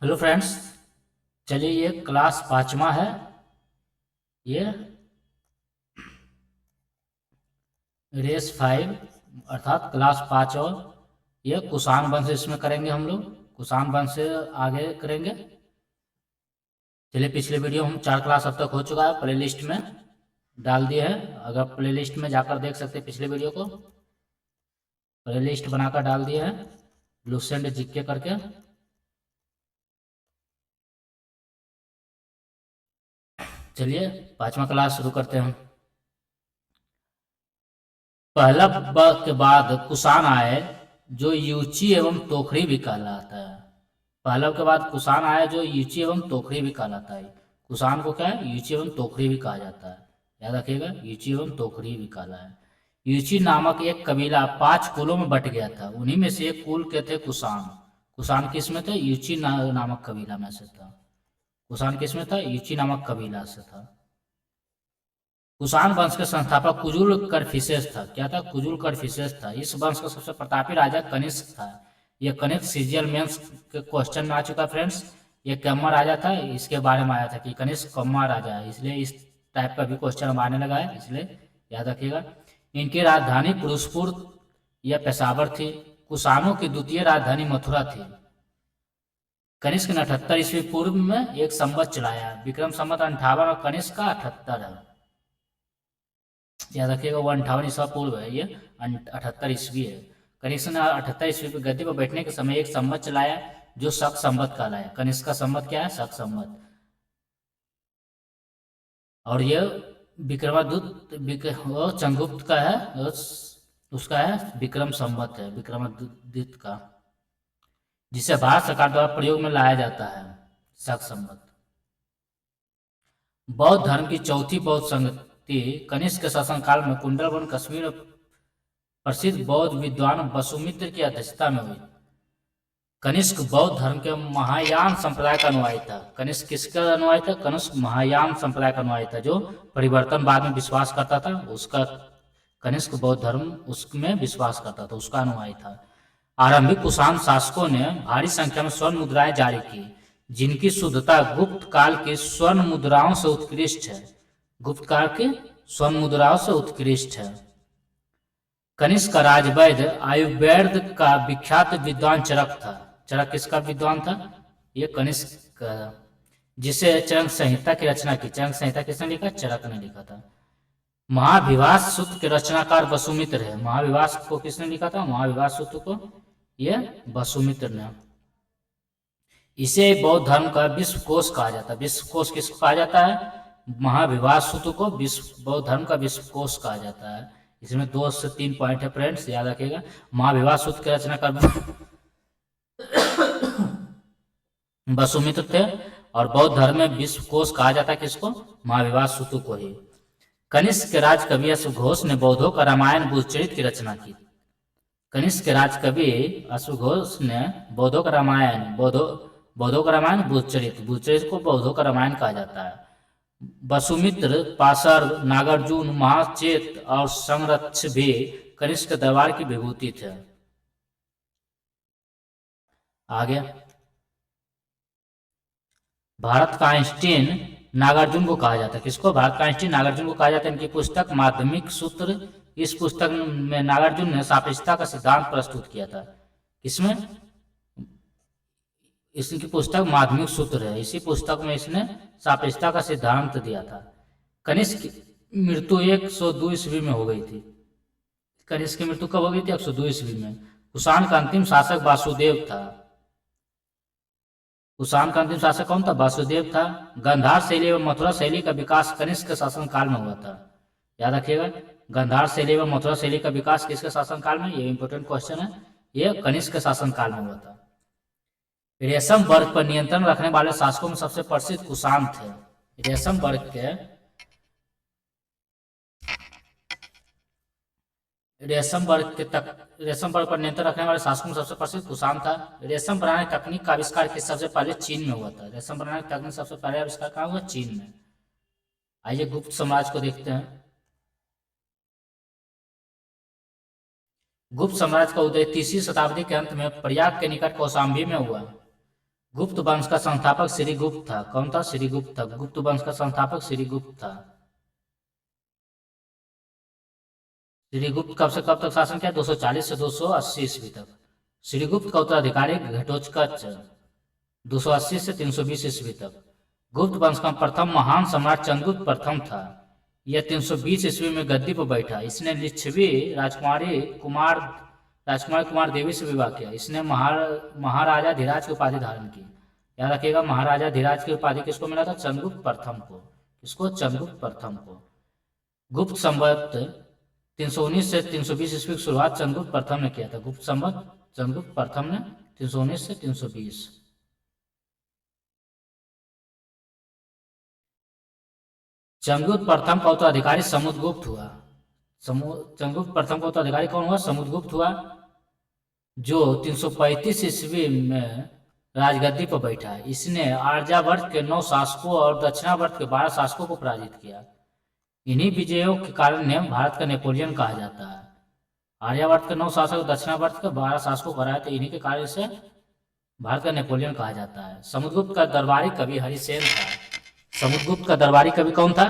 Hello friends, चलिए ये class पाँचवा है। ये रेस 5 अर्थात क्लास 5 और ये कुषाण वंश इसमें करेंगे हम लोग। कुषाण वंश से आगे करेंगे। चलिए पिछले वीडियो हम 4 क्लास अब तक हो चुका है, प्ले लिस्ट में डाल दिए है। अगर प्ले लिस्ट में जाकर देख सकते हैं पिछले वीडियो को, प्ले लिस्ट बनाकर डाल दिए है लुसेंट जीके करके। चलिए पाँचवा क्लास शुरू करते हैं। पहला के बाद कुषाण आए जो यूची एवं तोखरी भी कहलाता है। पहलव के बाद कुषाण आया जो यूची एवं तोखरी भी कहलाता है। कुषाण को क्या है, यूची एवं तोखरी भी कहा जाता है। याद रखिएगा, यूची एवं तोखरी भी कहला है। यूची नामक एक कबीला 5 कुलों में बट गया था। उन्हीं में से एक कुल के थे कुषाण। कुषाण किस में थे? यूची नामक कबीला में से था। कुषाण किस में था? यूची नामक कबीला से था। कुषाण वंश के संस्थापक कुजुल करफिसेस था। क्या था? कुजुल करफिसेस था। इस वंश का सबसे प्रतापी राजा कनिष्क था। यह कनिष्क सीजीएल मेंस के क्वेश्चन में आ चुका फ्रेंड्स। ये कम्मा राजा था, इसके बारे में आया था कि कनिष्क कम्मा राजा है, इसलिए इस टाइप का भी क्वेश्चन आने लगा है, इसलिए याद रखिएगा। इनकी राजधानी पुरुषपुर या पेशावर थी। कुषाणों की द्वितीय राजधानी मथुरा थी। कनिष्क ने 78 ईस्वी पूर्व में एक संवत चलाया। विक्रम संवत 58 और कनिष्क का 78 है। याद रखिएगा, वो 58 ईस्वी पूर्व है, ये 78 ईस्वी है। कनिष्क ने 78 ईस्वी पर गद्दी पर बैठने के समय एक संवत चलाया जो शक संवत कहलाया। कनिष्क का संवत क्या है? शक संवत। और ये विक्रमादित्य चंद्रगुप्त का है, उसका है विक्रम संवत है, विक्रमादित्य का, जिसे भारत सरकार द्वारा प्रयोग में लाया जाता है। शक संवत। बौद्ध धर्म की चौथी बौद्ध संगति कनिष्क के शासनकाल में कुंडलवन कश्मीर में प्रसिद्ध बौद्ध विद्वान वसुमित्र की अध्यक्षता में हुई। कनिष्क बौद्ध धर्म के महायान संप्रदाय का अनुयायी था। कनिष्क किसका अनुयायी था? कनिष्क महायान संप्रदाय का अनुयायी था, जो परिवर्तनवाद में विश्वास करता था। उसका कनिष्क बौद्ध धर्म उसमें विश्वास करता था, उसका अनुयायी था। आरंभिक कुषाण शासकों ने भारी संख्या में स्वर्ण मुद्राएं जारी की, जिनकी शुद्धता गुप्त काल की स्वर्ण मुद्राओं से उत्कृष्ट है। गुप्त काल की स्वर्ण मुद्राओं से उत्कृष्ट है। कनिष्क का राजवैद्य आयुर्वेद का विख्यात विद्वान चरक था। चरक किसका विद्वान था? ये कनिष्क का, जिसे चरक संहिता की रचना की। चरक संहिता किसने लिखा? चरक ने लिखा था। महाविवास सूत्र के रचनाकार वसुमित्र है। महाविवास को किसने लिखा था? महाविवास सूत्र को ये वसुमित्र ने। इसे बौद्ध धर्म का विश्वकोश कहा जाता है। विश्वकोश किसको कहा जाता है? महाविवास सूत्र को बौद्ध धर्म का विश्वकोश कहा जाता है। इसमें 2 से 3 पॉइंट है फ्रेंड्स, याद रखिएगा। महाविवास सूत्र की रचना कर वसुमित्र थे, और बौद्ध धर्म में विश्वकोश कहा जाता है किसको? महाविवास सूत्र को ही। कनिष्क के राजकवि अश्वघोष ने बौद्धों का रामायण बुद्धचरित की रचना की। कनिष्क के राजकवि अश्वघोष ने बौद्धों का रामायण बुद्धचरित को बौद्धों का रामायण कहा जाता है। वसुमित्र, पासर, नागार्जुन, महाचेत और संरक्ष भी कनिष्क दरबार की विभूति थे। आगे भारत का आइंस्टीन नागार्जुन को कहा जाता है। किसको? भारत का आइंस्टीन नागार्जुन को कहा जाता है। इनकी पुस्तक माध्यमिक सूत्र, इस पुस्तक में नागार्जुन ने सापेक्षता का सिद्धांत प्रस्तुत किया था। किसमें? इसकी पुस्तक माध्यमिक सूत्र है। इसी पुस्तक में इसने सापेक्षता का सिद्धांत दिया था। कनिष्क की मृत्यु 102 ईस्वी में हो गई थी। कनिष्क की मृत्यु कब हो गई थी? 102 ईस्वी में। कुषाण का अंतिम शासक वासुदेव था। कुषाण का अंतिम शासक कौन था? वासुदेव था। गांधार शैली एवं मथुरा शैली का विकास कनिष्क के शासनकाल में हुआ था। याद रखिएगा, गांधार शैली एवं मथुरा शैली का विकास किसके शासनकाल में? ये इंपॉर्टेंट क्वेश्चन है। ये कनिष्क के शासनकाल में हुआ था। रेशम वर्ग पर नियंत्रण रखने वाले शासकों में सबसे प्रसिद्ध कुषाण थे। रेशम वर्ग पर नियंत्रण रखने वाले शासकों में सबसे प्रसिद्ध कुषाण था। रेशम बनाने की तकनीक का आविष्कार किस सबसे पहले चीन में हुआ था? रेशम बनाने की तकनीक सबसे पहले आविष्कार कहाँ हुआ? चीन में। आइए गुप्त साम्राज्य को देखते हैं। गुप्त साम्राज्य का उदय 3वीं शताब्दी के अंत में प्रयाग के निकट कौशाम्बी में हुआ। गुप्त वंश का संस्थापक श्रीगुप्त था। कौन था? श्रीगुप्त था। गुप्त वंश का संस्थापक श्रीगुप्त था। श्रीगुप्त कब से कब तक शासन किया? 240 से 280 ईस्वी तक। श्रीगुप्त का उत्तराधिकारी घटोत्कच 280 से 320 ईस्वी तक। गुप्त वंश का प्रथम महान सम्राट चंद्रगुप्त प्रथम था। यह 320 ईस्वी में गद्दी पर बैठा। इसने लिच्छवी राजकुमारी कुमार देवी से विवाह किया। इसने महाराजा धीराज की उपाधि धारण की। याद रखिएगा, महाराजा धीराज की उपाधि किसको मिला था? चंद्रगुप्त प्रथम को। किसको? चंद्रगुप्त प्रथम को। गुप्त संवत 319 से 320 ईस्वी की शुरुआत चंद्रगुप्त प्रथम ने किया था। गुप्त संवत चंद्रगुप्त प्रथम ने 319 से 320। चंद्रगुप्त प्रथम का उत्तराधिकारी समुद्रगुप्त हुआ। चंद्रगुप्त प्रथम का उत्तराधिकारी कौन हुआ? समुद्रगुप्त हुआ, जो 335 ईस्वी में राजगद्दी पर बैठा है। इसने आर्यावर्त के 9 शासकों और दक्षिणावर्त के 12 शासकों को पराजित किया। इन्हीं विजयों के कारण ने भारत का नेपोलियन कहा जाता है। आर्यावर्त के 9 शासक, दक्षिणावर्त के 12 शासकों को हराया, तो इन्हीं के कारण से भारत का नेपोलियन कहा जाता है। समुद्रगुप्त का दरबारी कवि हरिसेन था। समुद्रगुप्त का दरबारी कवि कौन था?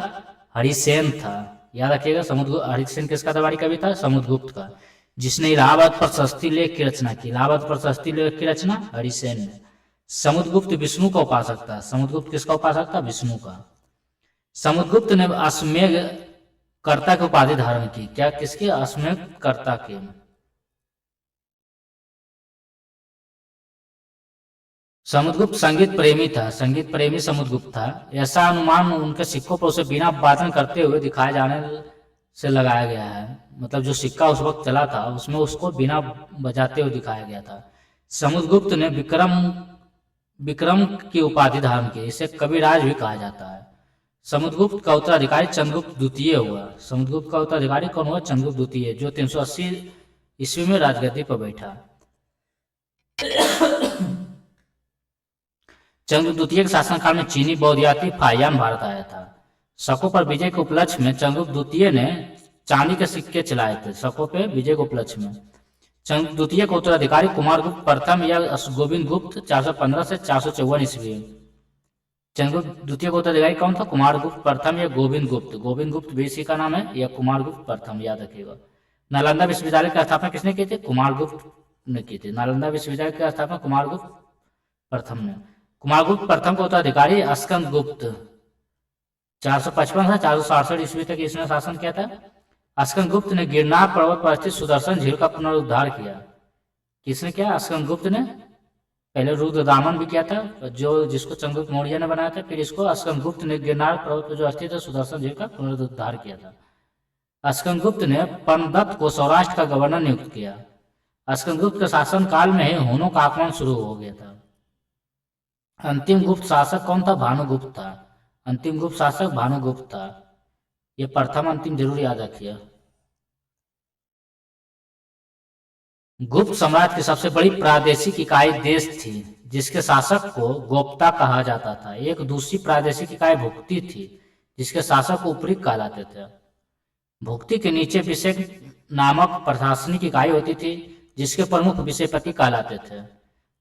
हरिसेन था। याद रखिएगा, हरिसेन किसका दरबारी कवि था? समुद्रगुप्त का, जिसने इलाहाबाद प्रशस्ति लेख की रचना की। इलाहाबाद प्रशस्ति लेख की रचना हरिसेन ने। समुद्रगुप्त विष्णु का उपासक था। समुद्रगुप्त किसका उपासक था? विष्णु का। समुद्रगुप्त ने अश्वमेध कर्ता की उपाधि धारण की। क्या? किसके? अश्वमेध कर्ता के। समुद्रगुप्त संगीत प्रेमी था। संगीत प्रेमी समुद्रगुप्त था। ऐसा अनुमान उनके सिक्कों पर उसे बिना वादन करते हुए दिखाए जाने से लगाया गया है। मतलब जो सिक्का उस वक्त चला था उसमें उसको बिना बजाते हुए दिखाया गया था। समुद्रगुप्त ने विक्रम की उपाधि धारण की। इसे कविराज भी कहा जाता है। समुद्रगुप्त का उत्तराधिकारी चंद्रगुप्त द्वितीय हुआ। समुद्रगुप्त का उत्तराधिकारी कौन हुआ? चंद्रगुप्त द्वितीय, जो 380 ईस्वी में राजगद्दी पर बैठा। चंद्रगुप्त द्वितीय के शासनकाल में चीनी बौद्ध यात्री फाहियान भारत आया था। शकों पर विजय के उपलक्ष्य में चंद्रगुप्त द्वितीय ने चांदी के सिक्के चलाए थे। शकों पे विजय के उपलक्ष्य में। चंद्रगुप्त द्वितीय का उत्तराधिकारी कुमारगुप्त प्रथम या गोविंद गुप्त 415 से 454 ईस्वी। चंद्रगुप्त द्वितीय का उत्तराधिकारी कौन था? कुमारगुप्त प्रथम या गोविंद गुप्त। गोविंद गुप्त भी इसी का नाम है, या कुमारगुप्त प्रथम, याद रखिएगा। नालंदा विश्वविद्यालय की स्थापना किसने की थी? कुमारगुप्त ने की थी। नालंदा विश्वविद्यालय की स्थापना कुमारगुप्त प्रथम ने। कुमारगुप्त प्रथम का उत्तराधिकारी स्कंदगुप्त 455 से 467 ईस्वी तक इसने शासन किया था। स्कंदगुप्त ने गिरनार पर्वत पर स्थित सुदर्शन झील का पुनरुद्धार किया। किसने किया? स्कंदगुप्त ने। पहले रुद्रदामन भी किया था, जिसको चंद्रगुप्त मौर्य ने बनाया था। फिर इसको स्कंदगुप्त ने गिरनार पर्वत पर जो स्थित है सुदर्शन झील का पुनरुद्धार किया था। स्कंदगुप्त ने परमदत्त को सौराष्ट्र का गवर्नर नियुक्त किया। स्कंदगुप्त के शासन काल में ही हुनों का आक्रमण शुरू हो गया था। अंतिम गुप्त शासक कौन था? भानुगुप्त था। अंतिम गुप्त शासक भानुगुप्त था। ये प्रथम अंतिम जरूर याद रखिए। गुप्त साम्राज्य की सबसे बड़ी प्रादेशिक इकाई देश थी, जिसके शासक को गोप्ता कहा जाता था। एक दूसरी प्रादेशिक इकाई भुक्ति थी, जिसके शासक को उपरी कहलाते थे। भुक्ति के नीचे विषय नामक प्रशासनिक इकाई होती थी, जिसके प्रमुख विषयपति कहलाते थे।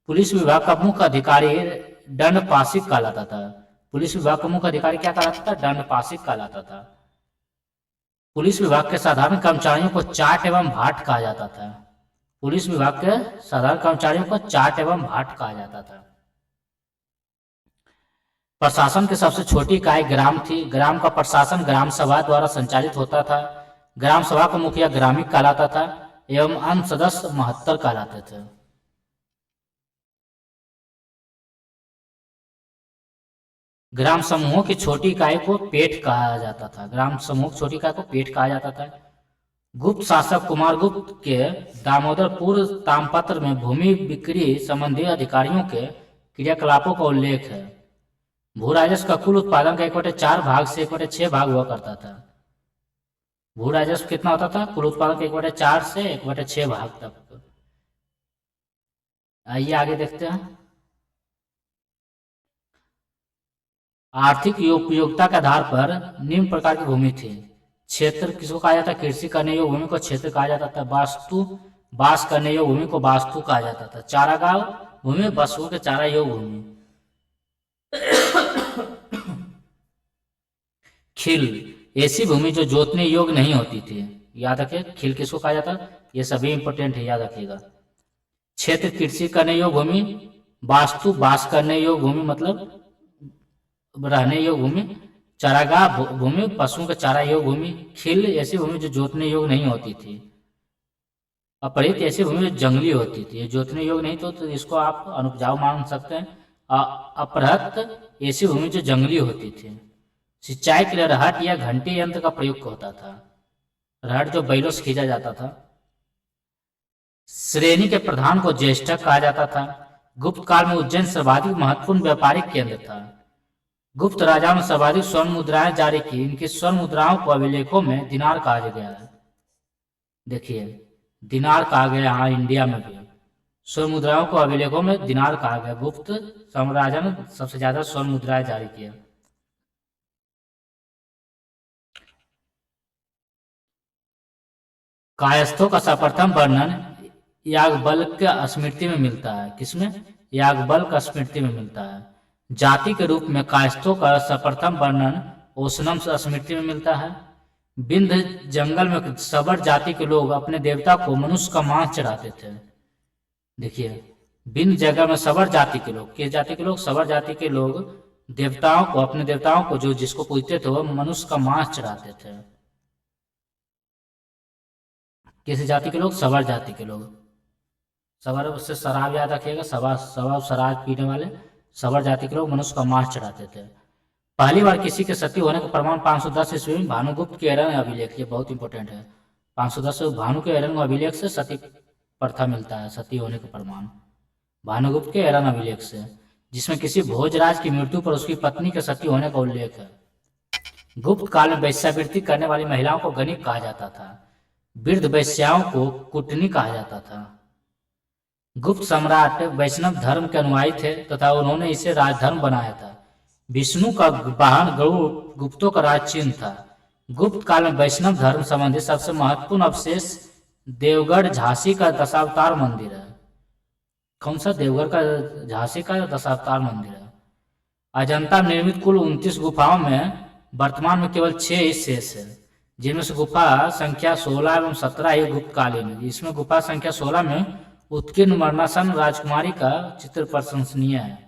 पुलिस विभाग का मुख्य अधिकारी दंडपाशिक कहलाता था। पुलिस विभाग का मुख्य अधिकारी क्या कहलाता था? दंडपाशिक कहलाता था। पुलिस विभाग के साधारण कर्मचारियों को चाट एवं भाट कहा जाता था। पुलिस विभाग के साधारण कर्मचारियों को चाट एवं भाट कहा जाता था। प्रशासन की सबसे छोटी इकाई ग्राम थी। ग्राम का प्रशासन ग्राम सभा द्वारा संचालित होता था। ग्राम सभा का मुखिया ग्रामिक कहलाता था एवं अन्य सदस्य महत्तर कहलाते थे। ग्राम समूहों की छोटी इकाई को पेट कहा जाता था। ग्राम समूह की छोटी इकाई को पेट कहा जाता था। गुप्त शासक कुमारगुप्त के दामोदरपुर तामपत्र में भूमि बिक्री संबंधी अधिकारियों के क्रियाकलापों का उल्लेख है। भू राजस्व का कुल उत्पादन का 1/4 भाग से 1/6 भाग हुआ करता था। भू राजस्व कितना होता था? कुल उत्पादन का 1/4 से 1/6 भाग तक। आइए आगे देखते हैं। आर्थिक उपयोगिता के आधार पर निम्न प्रकार की भूमि थी। क्षेत्र किसको कहा जाता है? कृषि करने योग्य भूमि को क्षेत्र कहा जाता था। वास करने योग्य भूमि को वास्तु कहा जाता था। चारागाह भूमि, पशुओं के चारा योग भूमि। खिल, ऐसी भूमि जो जोतने योग्य नहीं होती थी। याद रखिए खिल किसको कहा जाता है, ये सभी इंपॉर्टेंट है, याद रखिएगा। क्षेत्र, कृषि करने योग्य भूमि। वास्तु, वास करने योग्य भूमि मतलब रहने योग्य भूमि। चारागाह भूमि, पशुओं का चारा योग्य भूमि। खिल, ऐसी भूमि जो जोतने योग्य नहीं होती थी। अपहृत, ऐसी भूमि जो जंगली होती थी, ये जोतने योग्य नहीं तो इसको आप अनुपजाऊ मान सकते हैं। अपहृत, ऐसी भूमि जो जंगली होती थी। सिंचाई के लिए रहट या घंटी यंत्र का प्रयोग होता था। रहट जो बैलों से खींचा जाता था। श्रेणी के प्रधान को ज्येष्ठक कहा जाता था। गुप्त काल में उज्जैन सर्वाधिक महत्वपूर्ण व्यापारिक केंद्र था। गुप्त राजाओं ने सर्वाधिक स्वर्ण मुद्राएं जारी की। इनकी स्वर्ण मुद्राओं को अभिलेखों में दिनार कहा गया है। देखिए दिनार कहा गया, यहाँ इंडिया में भी स्वर्ण मुद्राओं को अभिलेखों में दिनार कहा गया। गुप्त साम्राज्य ने सबसे ज्यादा स्वर्ण मुद्राएं जारी किया। कायस्थों का सर्वप्रथम वर्णन याज्ञवल्क्य के स्मृति में मिलता है। किसमें? याज्ञवल्क्य का स्मृति में मिलता है। जाति के रूप में कायस्थों का सर्वप्रथम वर्णन ओशनम स्मृति में मिलता है। विंध्य जंगल में सबर जाति के लोग अपने देवता को मनुष्य का मांस चढ़ाते थे। देखिए विंध्य जंगल में सबर जाति के लोग, किस जाति के लोग? सबर जाति के लोग देवताओं को, अपने देवताओं को जो जिसको पूजते थे वो मनुष्य का मांस चढ़ाते थे। किस जाति के लोग? सबर जाति के लोग। सबर, उससे शराब याद रखिएगा, शराब शराब पीने वाले सबर जाति के लोग मनुष्य का मांस चढ़ाते थे। पहली बार किसी के सती होने का प्रमाण 510 ईस्वी में भानुगुप्त के एरन अभिलेख, ये बहुत इंपॉर्टेंट है। 510 भानु के एरन अभिलेख से सती प्रथा मिलता है, सती होने का प्रमाण भानुगुप्त के एरन अभिलेख से, जिसमें किसी भोजराज की मृत्यु पर उसकी पत्नी के सती होने का उल्लेख है। गुप्त काल में वैश्यावृत्ति करने वाली महिलाओं को गणिक कहा जाता था। वृद्ध वैश्याओं को कुटनी कहा जाता था। गुप्त सम्राट वैष्णव धर्म के अनुयायी थे तथा उन्होंने इसे राजधर्म बनाया था। विष्णु का वाहन गरुड़ गुप्तों का राज चिन्ह था। गुप्त काल में वैष्णव धर्म संबंधी सबसे महत्वपूर्ण अवशेष देवगढ़ झांसी का दशावतार मंदिर है। कौन सा? देवगढ़ का झांसी का दशावतार मंदिर है। अजंता निर्मित कुल 29 गुफाओं में वर्तमान में केवल 6 ही शेष है, जिनमें से गुफा संख्या 16 एवं 17 ही गुप्तकालीन है। इसमें गुफा संख्या 16 में उत्कीर्ण मरणासन राजकुमारी का चित्र प्रशंसनीय है।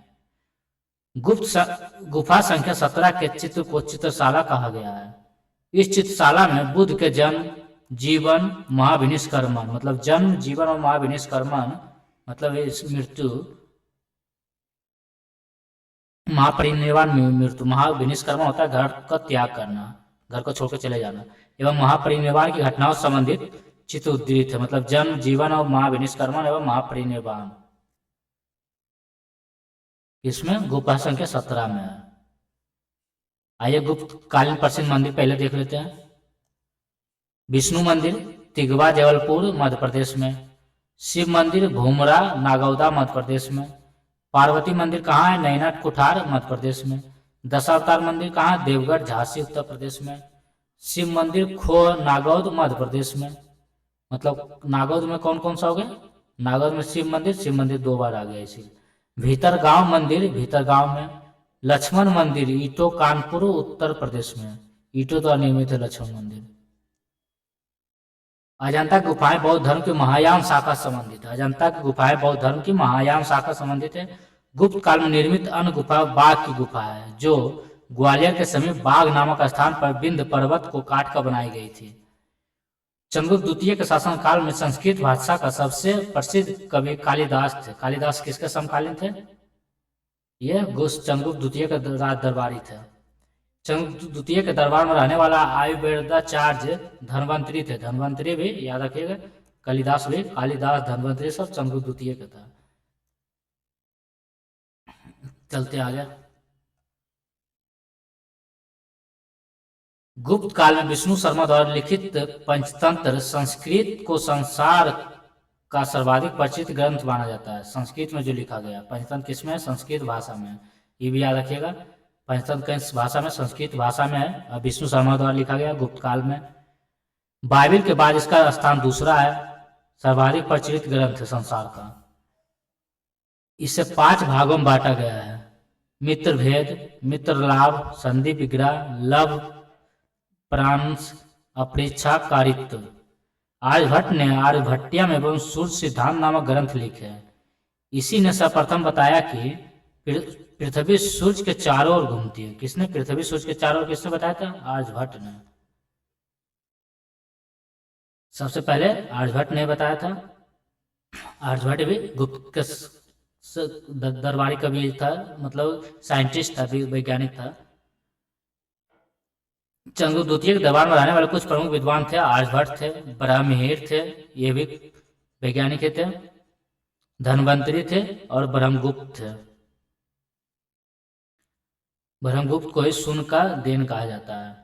गुफा संख्या 17 के चित्र को चित्रशाला कहा गया है। इस चित्रशाला में बुद्ध के जन्म, जीवन, महाविनिष्कर्मण मतलब जन्म, जीवन और महाविनिष्कर्मण मतलब इस मृत्यु, महापरिनिर्वाण मृत्यु, महाविनिष्कर्मण होता है घर का त्याग करना, घर को छोड़कर चले जाना, एवं महापरिनिर्वाण की घटनाओं से संबंधित चित्र उद्धृत है। मतलब जन्म, जीवन और महाविनिष्कर्मण एवं महापरिनिर्वाण इसमें गुफा संख्या 17 में है। आइए गुप्त कालीन प्रसिद्ध मंदिर पहले देख लेते हैं। विष्णु मंदिर तिगवा जबलपुर मध्य प्रदेश में। शिव मंदिर भूमरा नागौदा मध्य प्रदेश में। पार्वती मंदिर कहाँ है? नैनाट कुठार मध्य प्रदेश में। दशावतार मंदिर कहाँ है? देवगढ़ झांसी उत्तर प्रदेश में। शिव मंदिर खो नागौद मध्य प्रदेश में। मतलब नागौद में कौन कौन सा हो गया? नागौद में शिव मंदिर 2 बार आ गया इसी। भीतरगांव मंदिर भीतरगांव में। लक्ष्मण मंदिर ईटो कानपुर उत्तर प्रदेश में। ईटो द्वारा निर्मित है लक्ष्मण मंदिर। अजंता की गुफाएं बौद्ध धर्म की महायान शाखा संबंधित है। अजंता की गुफाएं बौद्ध धर्म की महायान शाखा संबंधित है। गुप्त काल में निर्मित अन्य गुफा बाघ की गुफा है, जो ग्वालियर के समीप बाघ नामक स्थान पर विंध्य पर्वत को काट कर बनाई गई थी। चंद्रगुप्त द्वितीय के शासन काल में संस्कृत भाषा का सबसे प्रसिद्ध कवि कालिदास थे। कालिदास किसके समकालीन थे? ये चंद्रगुप्त द्वितीय का राज दरबारी थे। चंद्रगुप्त द्वितीय के दरबार में रहने वाला आयुर्वेदाचार्य धन्वंतरी थे। धन्वंतरी भी याद रखिएगा, कालिदास भी, कालिदास धन्वंतरी सब चंद्रगुप्त द्वितीय का था। चलते आगे। गुप्त काल में विष्णु शर्मा द्वारा लिखित पंचतंत्र संस्कृत को संसार का सर्वाधिक प्रचलित ग्रंथ माना जाता है। संस्कृत में जो लिखा गया पंचतंत्र किसमें? संस्कृत भाषा में। ये भी याद रखिएगा, पंचतंत्र किस भाषा में? संस्कृत भाषा में है। विष्णु शर्मा द्वारा लिखा गया गुप्त काल में। बाइबिल के बाद इसका स्थान दूसरा है, सर्वाधिक प्रचलित ग्रंथ है संसार का। इसे 5 भागों में बांटा गया है। मित्र भेद, मित्र लाभ, संधि विग्रह, लव प्रांश, अपरीक्षाकारित्व। आर्यभट्ट ने आर्यभट्टियम एवं सूर्य सिद्धांत नामक ग्रंथ लिखे हैं। इसी ने सर्वप्रथम बताया कि पृथ्वी सूर्य के चारों ओर घूमती है। किसने पृथ्वी सूर्य के चारों ओर किसने बताया था? आर्यभट्ट ने। सबसे पहले आर्यभट्ट ने बताया था। आर्यभट्ट भी गुप्त के दरबारी कवि था, मतलब साइंटिस्ट था, वैज्ञानिक था। चंद्रगुप्त द्वितीय के दरबार में रहने वाले कुछ प्रमुख विद्वान थे। आर्यभट्ट थे, ब्राह्मण थे, ये भी वैज्ञानिक थे, धन्वंतरी थे और ब्रह्मगुप्त थे। ब्रह्मगुप्त को ही शून्य का देन कहा जाता है,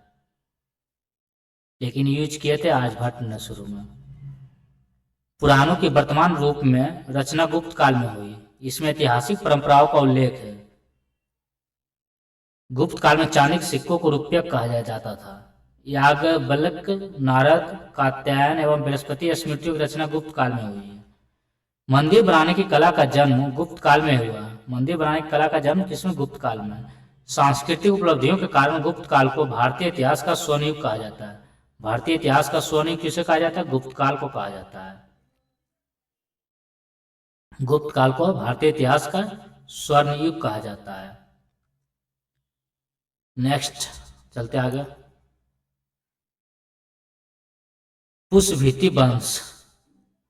लेकिन यूज किए थे आर्यभट्ट ने शुरू में। पुराणों की वर्तमान रूप में रचना गुप्त काल में हुई। इसमें ऐतिहासिक परंपराओं का उल्लेख है। गुप्त काल में चाणक्य सिक्कों को रुपया कहा जाता था। याज्ञवल्क्य, नारद, कात्यायन एवं बृहस्पति स्मृतियों की रचना गुप्त काल में हुई है। मंदिर बनाने की कला का जन्म गुप्त काल में हुआ। मंदिर बनाने की कला का जन्म किसमें? गुप्त काल में। सांस्कृतिक उपलब्धियों के कारण गुप्त काल को भारतीय इतिहास का स्वर्ण युग कहा जाता है। भारतीय इतिहास का स्वर्ण युग किसे कहा जाता है? गुप्त काल को कहा जाता है। गुप्त काल को भारतीय इतिहास का स्वर्ण युग कहा जाता है। नेक्स्ट चलते आगे। पुष्पभीति वंश।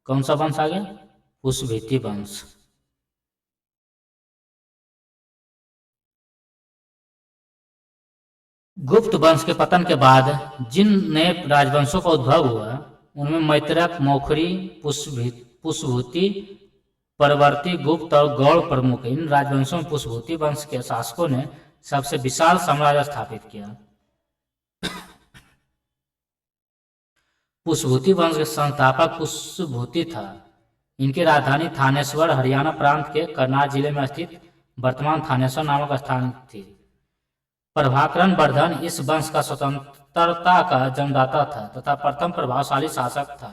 कौन सा वंश आ गया? पुष्पभीति वंश। गुप्त वंश के पतन के बाद जिन नए राजवंशों का उद्भव हुआ उनमें मैत्रक, मौखरी, पुष्पभूति, परवर्ती, गुप्त और गौड़ प्रमुख। इन राजवंशों में पुष्पभूति वंश के शासकों ने सबसे विशाल साम्राज्य स्थापित किया। पुष्पभूति वंश के संस्थापक पुष्पभूति था। इनकी राजधानी थानेश्वर हरियाणा प्रांत के करनाल जिले में स्थित वर्तमान थानेश्वर नामक स्थान थी। प्रभाकरण वर्धन इस वंश का स्वतंत्रता का जन्मदाता था तथा प्रथम प्रभावशाली शासक था,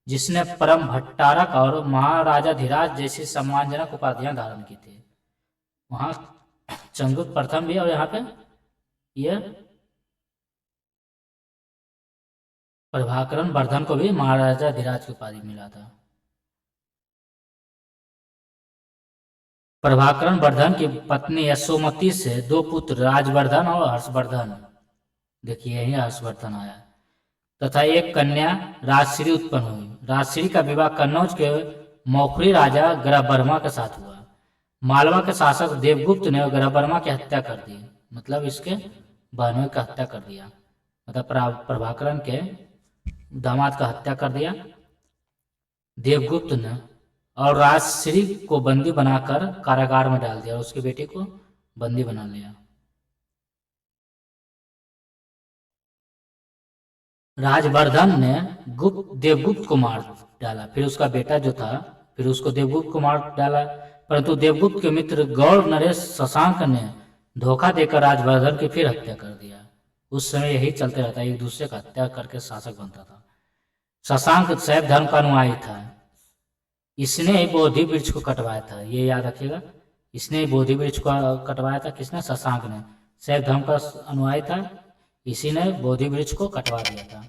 जिसने परम भट्टारक और महाराजाधिराज जैसी सम्मानजनक उपाधियां धारण की थी। वहां चंद्रगुप्त प्रथम भी और यहाँ पे ये प्रभाकरण वर्धन को भी महाराजाधिराज की उपाधि मिला था। प्रभाकरण वर्धन की पत्नी यशोमती से 2 पुत्र राजवर्धन और हर्षवर्धन, देखिए यही हर्षवर्धन आया, तथा एक कन्या राजश्री उत्पन्न हुई। राजश्री का विवाह कन्नौज के मौखरी राजा ग्रहवर्मा के साथ हुआ। मालवा के शासक देवगुप्त ने ग्रहवर्मा की हत्या कर दी, मतलब इसके बहनों की हत्या कर दिया, मतलब प्रभाकरण के दामाद का हत्या कर दिया देवगुप्त ने, और राजश्री को बंदी बनाकर कारागार में डाल दिया और उसकी बेटी को बंदी बना लिया। राजवर्धन ने देवगुप्त को मार डाला, फिर उसका बेटा जो था फिर उसको देवगुप्त को मार डाला, परंतु देवगुप्त के मित्र गौड़ नरेश शशांक ने धोखा देकर राजवर्धन की फिर हत्या कर दिया। उस समय यही चलते रहता, एक दूसरे का हत्या करके शासक बनता था। शशांक शैव धर्म का अनुयायी था। इसने ही बोधि वृक्ष को कटवाया था, ये याद रखिएगा। इसने ही बोधि वृक्ष को कटवाया था। किसने? शशांक ने। शैव धर्म का अनुयायी था, इसी ने बोधि वृक्ष को कटवा दिया था।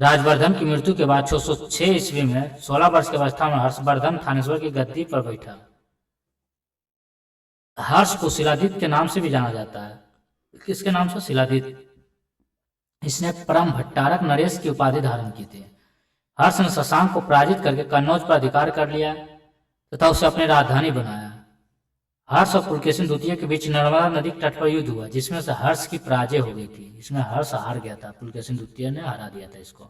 राजवर्धन की मृत्यु के बाद 606 ईस्वी में 16 वर्ष की अवस्था में हर्षवर्धन थानेश्वर की गद्दी पर बैठा। हर्ष को शिलादित्य के नाम से भी जाना जाता है। किसके नाम से? शिलादित्य। इसने परम भट्टारक नरेश की उपाधि धारण की थी। हर्ष ने शशांक को पराजित करके कन्नौज पर अधिकार कर लिया तथा उसे अपनी राजधानी बनाया। हर्ष और पुलकेशिन द्वितीय के बीच नर्मदा नदी के तट पर युद्ध हुआ, जिसमें से हर्ष की पराजय हो गई थी। इसमें हर्ष हार गया था, पुलकेशिन द्वितीय ने हरा दिया था इसको।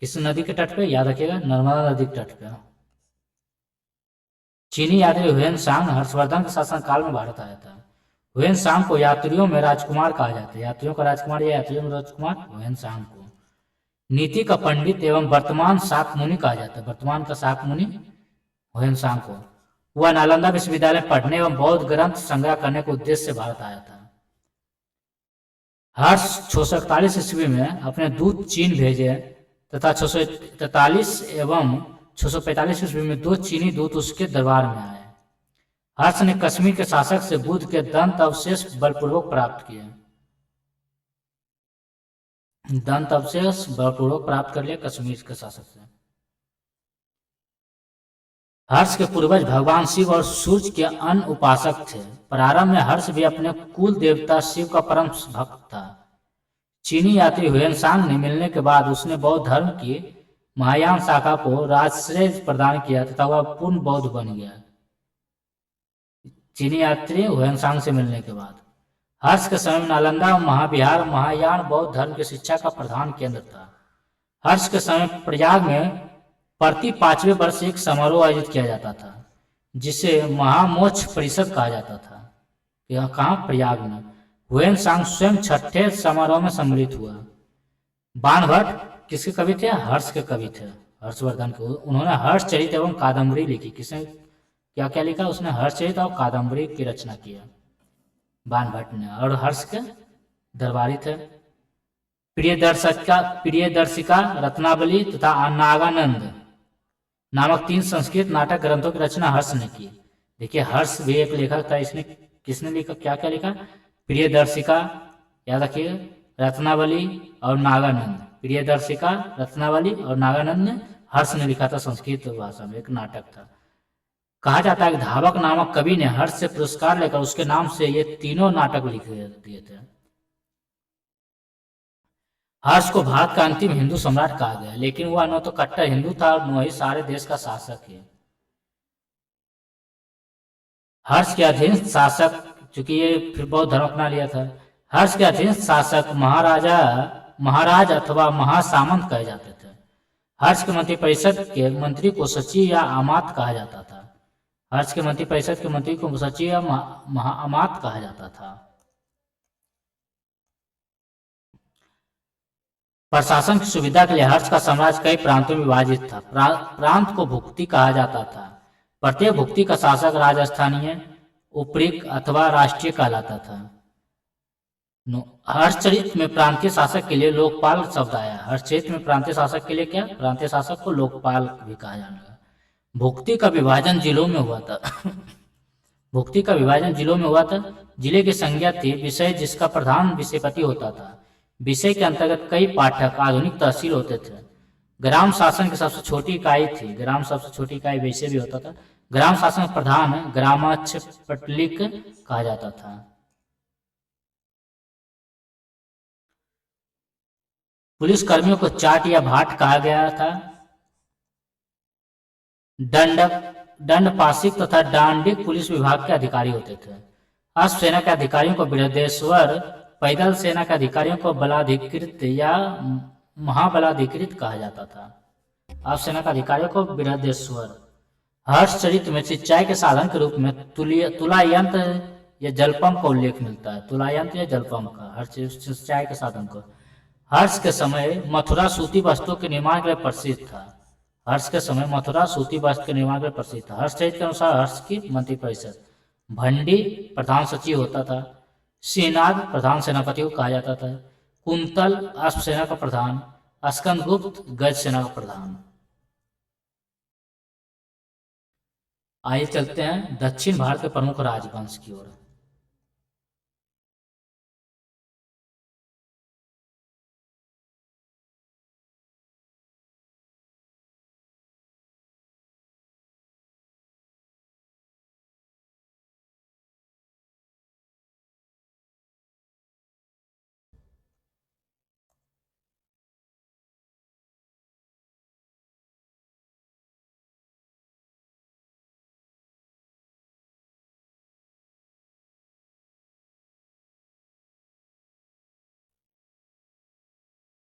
किस नदी के तट पे? याद रखिएगा, नर्मदा नदी के तट पे। चीनी यात्री हुएनसांग हर्षवर्धन के शासनकाल में भारत आया था। हुएनसांग को यात्रियों में राजकुमार कहा जाता है। यात्रियों का राजकुमार या यात्रियों में राजकुमार हुएनसांग को नीति का पंडित एवं वर्तमान शाक मुनि कहा जाता है। वर्तमान का शाक मुनि हुएनसांग को। वह नालंदा विश्वविद्यालय पढ़ने एवं बौद्ध ग्रंथ संग्रह करने के उद्देश्य से भारत आया था। हर्ष 641 ईस्वी में अपने दूत चीन भेजे तथा 643 एवं 645 ईस्वी में 2 चीनी दूत उसके दरबार में आए। हर्ष ने कश्मीर के शासक से बुद्ध के दंत अवशेष बलपूर्वक प्राप्त किए। दंत अवशेष बलपूर्वक प्राप्त कर लिया कश्मीर के शासक से। हर्ष के पूर्वज भगवान शिव और सूर्य के अन्य उपासक थे। प्रारंभ में हर्ष भी अपने कुल देवता शिव का परम भक्त था। चीनी यात्री हुएनसांग ने मिलने के बाद उसने बौद्ध धर्म की महायान शाखा को राजश्रय प्रदान किया तथा वह पूर्ण बौद्ध बन गया। चीनी यात्री हुएनसांग से मिलने के बाद हर्ष के समय में नालंदा महाविहार महायान बौद्ध धर्म की शिक्षा का प्रधान केंद्र था। हर्ष के समय प्रयाग में प्रति 5वें वर्ष एक समारोह आयोजित किया जाता था जिसे महामोक्ष परिषद कहा जाता था। यह कहाँ? प्रयाग में। हुएनसांग स्वयं छठे समारोह में सम्मिलित हुआ। बाणभट्ट किसके कवि थे? हर्ष के कवि थे, हर्षवर्धन के। उन्होंने हर्षचरित एवं कादम्बरी लिखी। किसने क्या क्या लिखा? उसने हर्षचरित और कादम्बरी की रचना किया, बाणभट्ट ने। और हर्ष के दरबारी थे। प्रियदर्शिका, रत्नावली तथा नागानंद नामक 3 संस्कृत नाटक ग्रंथों की रचना हर्ष ने की। देखिए, हर्ष भी एक लेखक था। इसने किसने लिखा? क्या क्या लिखा? प्रियदर्शिका, याद रखिए, रत्नावली और नागानंद। प्रियदर्शिका, रत्नावली और नागानंद ने हर्ष ने लिखा था। संस्कृत भाषा में एक नाटक था। कहा जाता है कि धावक नामक कवि ने हर्ष से पुरस्कार लेकर उसके नाम से ये तीनों नाटक लिख दिए थे। हर्ष को भारत का अंतिम हिंदू सम्राट कहा गया, लेकिन वह न तो कट्टर हिंदू था और न ही सारे देश का शासक है। हर्ष के अधीन शासक, चूंकि ये फिर बौद्ध धर्म अपना लिया था, हर्ष के अधीन शासक महाराज अथवा महासामंत कहे जाते थे। हर्ष के मंत्रिपरिषद के मंत्री को सचिव या अमात्य कहा जाता था। हर्ष के मंत्रिपरिषद के मंत्री को सचिव या अमात्य कहा जाता था। प्रशासन की सुविधा के लिए हर्ष का साम्राज्य कई प्रांतों में विभाजित था। प्रांत को भुक्ति कहा जाता था। प्रत्येक भुक्ति का शासक राजस्थानीय, उपरिक अथवा राष्ट्रीय कहलाता था। हर्षचरित में प्रांतीय शासक के लिए लोकपाल शब्द आया। हर्षचरित में प्रांतीय शासक के लिए क्या? प्रांतीय शासक को लोकपाल भी कहा जाने लगा। भुक्ति का विभाजन जिलों में हुआ था। भुक्ति का विभाजन जिलों में हुआ था। जिले की संज्ञा थी विषय, जिसका प्रधान विषयपति होता था। विषय के अंतर्गत कई पाठक आधुनिक तहसील होते थे। ग्राम शासन की सबसे छोटी इकाई थी। ग्राम सबसे छोटी इकाई वैसे भी होता था। ग्राम शासन प्रधान ग्रामाध्यक्ष कहा जाता था। पुलिस कर्मियों को चाट या भाट कहा गया था। दंडपाशिक तथा डांडिक पुलिस विभाग के अधिकारी होते थे। अश्व सेना के अधिकारियों को बृहदेश्वर, पैदल सेना के अधिकारियों को बलाधिकृत या महाबलाधिकृत कहा जाता था। अश्व सेना के अधिकारियों को बृहदेश्वर। हर्षचरित में सिंचाई के साधन के रूप में तुलायंत्र या जलपंप का उल्लेख मिलता है। तुलायंत्र या जलपंप का, हर्ष सिंचाई के साधन को। हर्ष के समय मथुरा सूती वस्त्रों के निर्माण के लिए प्रसिद्ध था। हर्ष के समय मथुरा सूती वस्त्र के निर्माण के लिए प्रसिद्ध था। हर्षचरित के अनुसार हर्ष की मंत्रिपरिषद भंडी प्रधान सचिव होता था। सेनाग प्रधान सेनापति को कहा जाता था। कुंतल अश्व सेना का प्रधान। स्कंदगुप्त गज सेना का प्रधान। आइए चलते हैं दक्षिण भारत के प्रमुख राजवंश की ओर।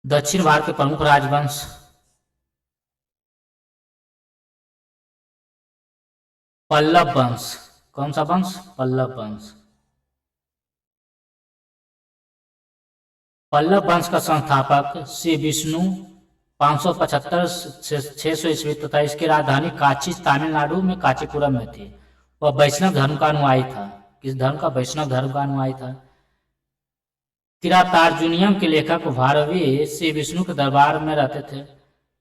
दक्षिण भारत के प्रमुख राजवंश। पल्लव वंश। कौन सा वंश? पल्लव वंश। पल्लव वंश का संस्थापक श्री विष्णु 575 से 600 ईस्वी तथा इसकी राजधानी काची तमिलनाडु में कांचीपुरम में थी। वह वैष्णव धर्म का अनुयायी था। किस धर्म का? वैष्णव धर्म का अनुयायी था। किरातार्जुनियम के लेखक भारवी श्री विष्णु के दरबार में रहते थे।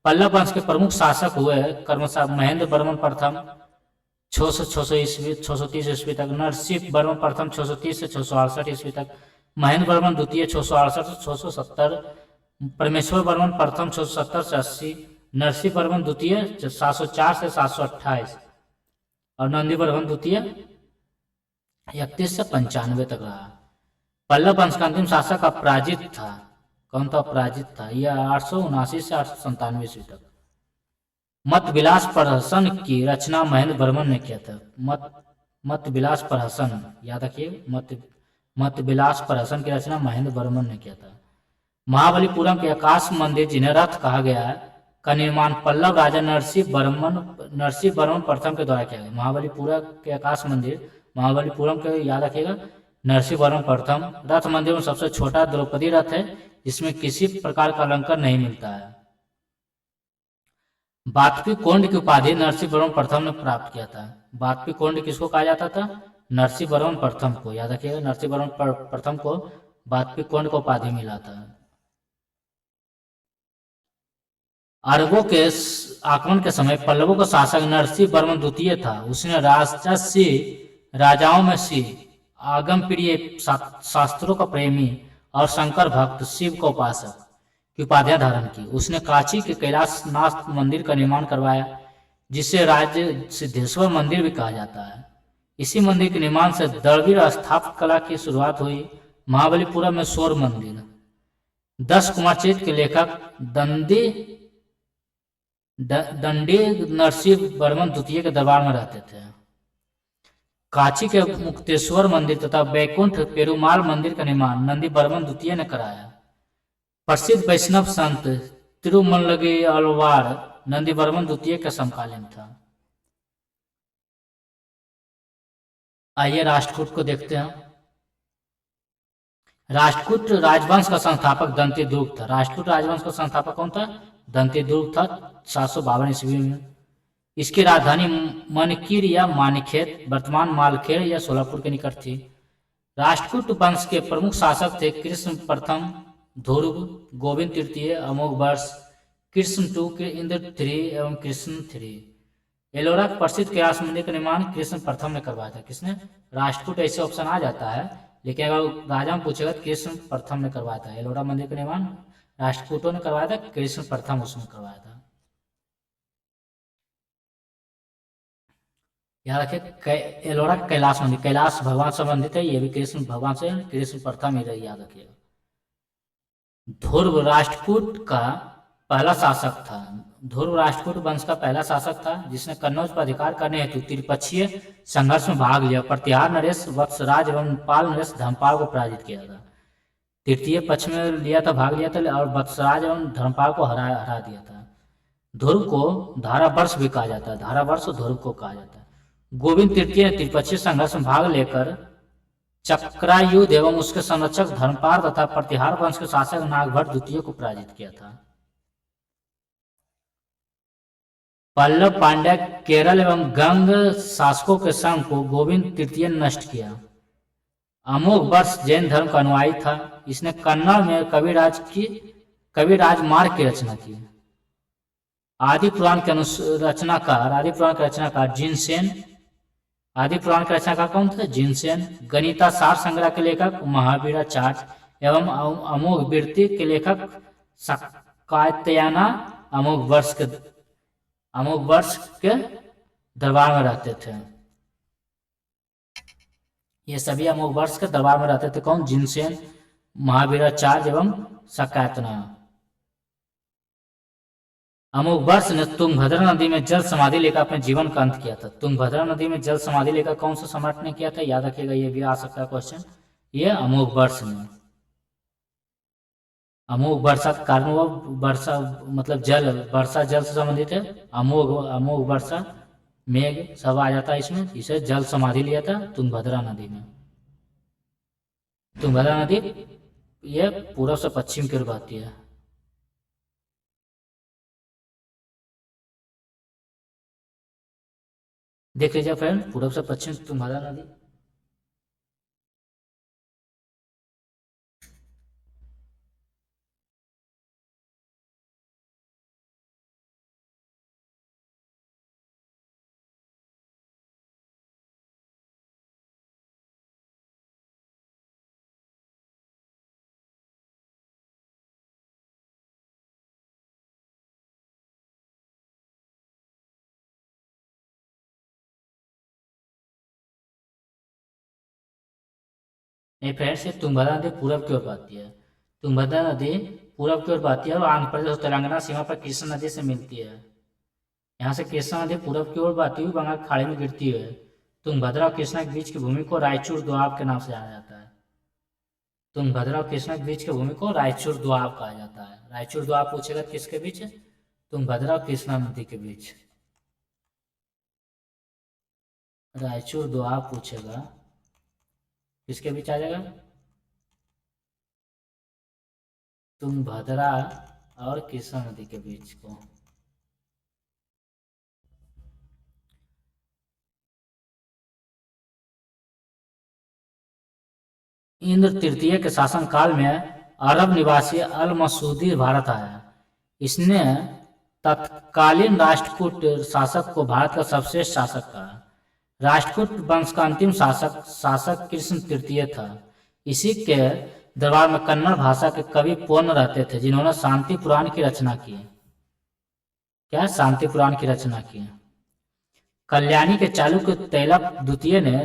पल्लव वंश के प्रमुख शासक हुए क्रमशः महेंद्र वर्मन प्रथम 600 ईस्वी 630 ईस्वी तक, नरसिंह वर्मन प्रथम 630 से 668 ईस्वी तक, महेंद्र वर्मन द्वितीय 668 से 670, परमेश्वर वर्मन प्रथम 670 से 80, नरसिंह वर्मन द्वितीय 704 से 728 और नंदी वर्मन द्वितीय 31 से 95 तक रहा। पल्लव वंश का अंतिम शासक अपराजित था। कौन था? अपराजित था। यह 879 से 897 ईस्वी तक। मत विलास प्रहसन की रचना महेंद्र वर्मन ने किया था। मत विलास प्रहसन, याद रखिए, मत विलास प्रहसन की रचना महेंद्र वर्मन ने किया था। महाबलीपुरम के आकाश मंदिर, जिन्हें रथ कहा गया है, का निर्माण पल्लव राजा नरसिंह वर्मन प्रथम के द्वारा किया गया। महाबलीपुरम के आकाश मंदिर, महाबलीपुरम के, याद रखिएगा, नरसिंह वर्मन प्रथम। रथ मंदिर में सबसे छोटा द्रौपदी रथ है, जिसमें किसी प्रकार का अलंकार नहीं मिलता है। वात्पी कोंड की उपाधि नरसिंह वर्मन प्रथम ने प्राप्त किया था। वात्पी कोंड किसको कहा जाता था? नरसिंह वर्मन प्रथम को। याद रखिएगा, नरसिंह वर्मन प्रथम को वात्पी कोंड को उपाधि मिला था। अरबों के आक्रमण के समय पल्लवों का शासक नरसिंह वर्मन द्वितीय था। उसने राजसी राजाओं में से आगम प्रिय, शास्त्रों का प्रेमी और शंकर भक्त, शिव का उपासक की उपाधियां धारण की। उसने काशी के कैलाशनाथ मंदिर का निर्माण करवाया, जिसे राज्य सिद्धेश्वर मंदिर भी कहा जाता है। इसी मंदिर के निर्माण से द्रविड़ स्थापत्य कला की शुरुआत हुई। महाबलीपुरम में सौर मंदिर। 10 कुमार चरित्र के लेखक दंडी नरसिंह वर्मन द्वितीय के दरबार में रहते थे। काशी के मुक्तेश्वर मंदिर तथा बैकुंठ पेरुमाल मंदिर का निर्माण नंदी वर्मन द्वितीय ने कराया। प्रसिद्ध वैष्णव संत तिरुमल्लगी अलवार नंदी वर्मन द्वितीय के समकालीन था। आइए राष्ट्रकूट को देखते हैं। राष्ट्रकूट राजवंश का संस्थापक दंतीदुर्ग था। राष्ट्रकूट राजवंश का संस्थापक कौन था? दंतीदुर्ग था, 752 ईस्वी में। इसकी राजधानी मनकीर या मानिखेत, वर्तमान मालखेड़ या सोलापुर के निकट थी। राष्ट्रकूट वंश के प्रमुख शासक थे कृष्ण प्रथम, ध्रुव, गोविंद तृतीय, अमोघ वर्ष, कृष्ण II, इंद्र III एवं कृष्ण III। एलोरा के प्रसिद्ध कैलाश मंदिर का निर्माण कृष्ण प्रथम ने करवाया था। किसने? राष्ट्रकूट ऐसे ऑप्शन आ जाता है, लेकिन अगर राजा में पूछेगा तो कृष्ण प्रथम ने करवाया था। एलोरा मंदिर का निर्माण राष्ट्रकूटों ने करवाया था, कृष्ण प्रथम उसने करवाया था। यहाँ रखिए, एलोरा कैलाश मंदिर, कैलाश भगवान संबंधित है, ये भी कृष्ण भगवान से, कृष्ण प्रथम ही रही, याद रखिएगा। ध्रुव राष्ट्रकूट का पहला शासक था। ध्रुव राष्ट्रकूट वंश का पहला शासक था, जिसने कन्नौज पर अधिकार करने हेतु त्रिपक्षीय संघर्ष में भाग लिया। प्रतिहार नरेश वत्सराज एवं पाल नरेश धर्मपाल को पराजित किया था। तृतीय पक्ष में लिया था, भाग लिया था, और वत्सराज एवं धर्मपाल को हरा दिया था। ध्रुव को धारावर्ष भी कहा जाता है। धारावर्ष ध्रुव को कहा जाता है। गोविंद तृतीय ने त्रिपक्षीय संघर्ष में भाग लेकर चक्रायुध एवं उसके संरक्षक धर्मपाल तथा प्रतिहार वंश के शासक नागभट्ट द्वितीय को पराजित किया था। पल्लव पांड्या केरल एवं गंग शासकों के संघ को गोविंद तृतीय ने नष्ट किया। अमोघ वर्ष जैन धर्म का अनुयायी था। इसने कन्नड़ में कविराज मार्ग की रचना की। आदि पुराण के रचनाकार जिनसेन। आदि पुराण के रचनाकार कौन थे? जिनसेन। गणिता सार संग्रह के लेखक महावीराचार्य एवं अमोघ वीरति के लेखक कात्यायना अमोघ वर्ष के दरबार में रहते थे। ये सभी अमोघ वर्ष के दरबार में रहते थे। कौन? जिनसेन, महावीराचार्य एवं कात्यायना। अमोघ वर्ष ने तुंगभद्रा नदी में जल समाधि लेकर अपने जीवन का अंत किया था। तुंगभद्रा नदी में जल समाधि लेकर कौन सा सम्राट ने किया था? याद रखिएगा, ये भी आ सकता है क्वेश्चन। ये अमोघ वर्ष ने। अमोघ वर्षा का कारण हुआ, वर्षा मतलब जल, वर्षा जल से संबंधित है। अमोघ वर्षा, मेघ सब आ जाता है इसमें। इसे जल समाधि लिया था तुंगभद्रा नदी में। तुंगभद्रा नदी ये पूर्व से पश्चिम की ओर बहती है। देख लीजिए फ्रेंड, पूर्व से पश्चिम तुंगभद्रा नदी। नहीं फ्रेंड्स, ये तुंगभद्रा नदी पूरब की ओर बहती है। तुंगभद्रा नदी पूरब की ओर बहती है और आंध्र प्रदेश और तेलंगाना सीमा पर कृष्णा नदी से मिलती है। यहाँ से कृष्णा नदी पूरब की ओर बहती हुई बंगाल की खाड़ी में गिरती है। तुंगभद्रा और कृष्णा के बीच की भूमि को रायचूर दोआब के नाम से जाना जाता है। तुंगभद्रा और कृष्णा के बीच की भूमि को रायचूर दोआब कहा जाता है। रायचूर दोआब पूछेगा किसके बीच? तुंगभद्रा और कृष्णा नदी के बीच। रायचूर दोआब पूछेगा किसके बीच आ जाएगा? तुंगभद्रा और कृष्णा नदी के बीच को। इंद्र तृतीय के शासनकाल में अरब निवासी अल मसूदी भारत आया। इसने तत्कालीन राष्ट्रकूट शासक को भारत का सबसे शासक कहा। राष्ट्रकूट वंश का अंतिम शासक कृष्ण तृतीय था। इसी के दरबार में कन्नड़ भाषा के कवि पोन्न रहते थे, जिन्होंने शांति पुराण की रचना की। क्या शांति पुराण की रचना की? कल्याणी के चालुक्य तैलप द्वितीय ने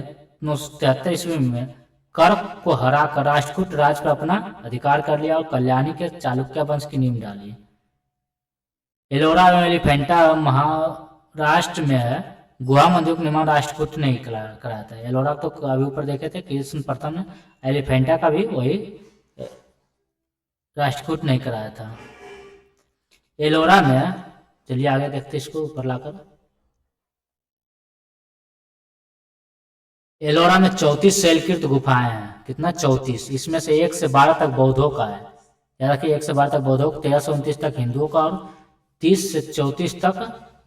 973 ईस्वी में कर्क को हराकर राष्ट्रकूट राज पर अपना अधिकार कर लिया और कल्याणी के चालुक्य वंश की नींव डाली। एलोरा में एलिफेंटा महाराष्ट्र में है। गुहा मंदिर का निर्माण राष्ट्रकूट ने कराया था। एलोरा तो अभी ऊपर देखे थे कृष्ण प्रथम ने, एलिफेंटा का भी वही राष्ट्रकूट नहीं कराया था। एलोरा में, चलिए आगे देखते इसको ऊपर लाकर। एलोरा में 34 शैलकृत गुफाएं हैं। कितना? 34। इसमें से 1 से 12 तक बौद्धों का है। याद रखिए 1 से 12 तक बौद्धों का, 13 से 29 तक हिंदुओं का और 30 से 34 तक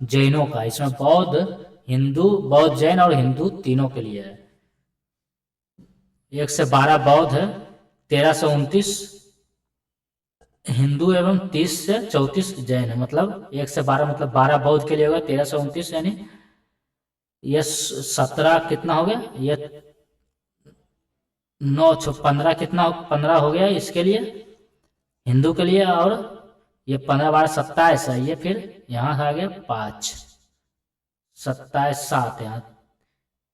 जैनों का। इसमें बौद्ध जैन और हिंदू तीनों के लिए है। 1 से 12 बौद्ध है, 13 से 29 हिंदू एवं 30 से 34 जैन है। मतलब 1 से 12 मतलब 12 बौद्ध के लिए होगा, 13 से 29 यानी ये 17 कितना हो गया, ये 9 15 कितना 15 हो गया इसके लिए हिंदू के लिए, और ये 15 12 27 है। ये फिर यहाँ आ गया 5 27 7, यहाँ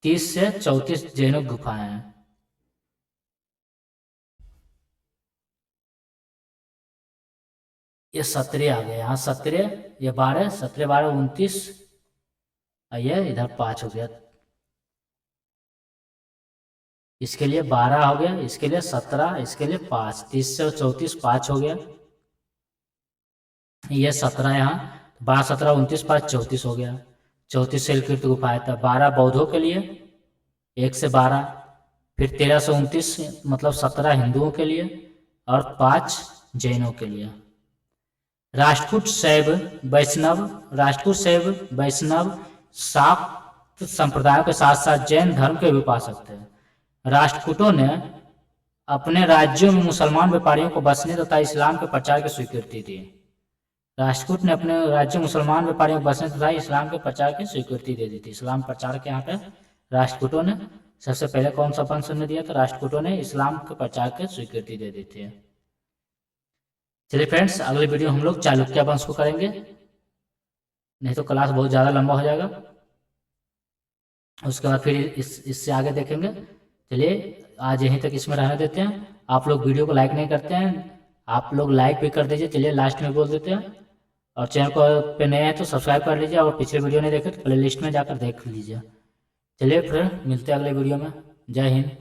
30 से 34 जैनों गुफाएं हैं। ये 17 आ गया, यहाँ 17, ये 12, 17 12 29, ये इधर 5 हो गया। इसके लिए 12 हो गया, इसके लिए 17, इसके लिए 5, 30 से 34 5 हो गया। ये 17 यहाँ 12 17 29 5 34 हो गया। 34 शैलकृत गुफाएं था। 12 बौद्धों के लिए 1 से 12, फिर 13 से 29 मतलब 17 हिंदुओं के लिए और 5 जैनों के लिए। राष्ट्रकूट शैव वैष्णव शाक्त संप्रदायों के साथ साथ जैन धर्म के उपासक थे। राष्ट्रकूटों ने अपने राज्यों में मुसलमान व्यापारियों को बसने तथा इस्लाम के प्रचार की स्वीकृति दी। राष्ट्रकूट ने अपने राज्य मुसलमान व्यापारियों को बसने तथा इस्लाम के प्रचार की स्वीकृति दे दी थी। इस्लाम प्रचार के यहाँ पे राष्ट्रकूटों ने सबसे पहले कौन सा वंश ने दिया था? राष्ट्रकूटों ने इस्लाम के प्रचार की स्वीकृति दे दी थी। चलिए फ्रेंड्स, अगले वीडियो हम लोग चालुक्य वंश को करेंगे, नहीं तो क्लास बहुत ज़्यादा लंबा हो जाएगा। उसके बाद फिर इससे आगे देखेंगे। चलिए आज यहीं तक इसमें रहने देते हैं। आप लोग वीडियो को लाइक नहीं करते हैं, आप लोग लाइक भी कर दीजिए। चलिए लास्ट में बोल देते हैं, और चैनल को पे नए हैं तो सब्सक्राइब कर लीजिए, और पिछले वीडियो नहीं देखे तो प्ले लिस्ट में जाकर देख लीजिए। चलिए फिर मिलते हैं अगले वीडियो में। जय हिंद।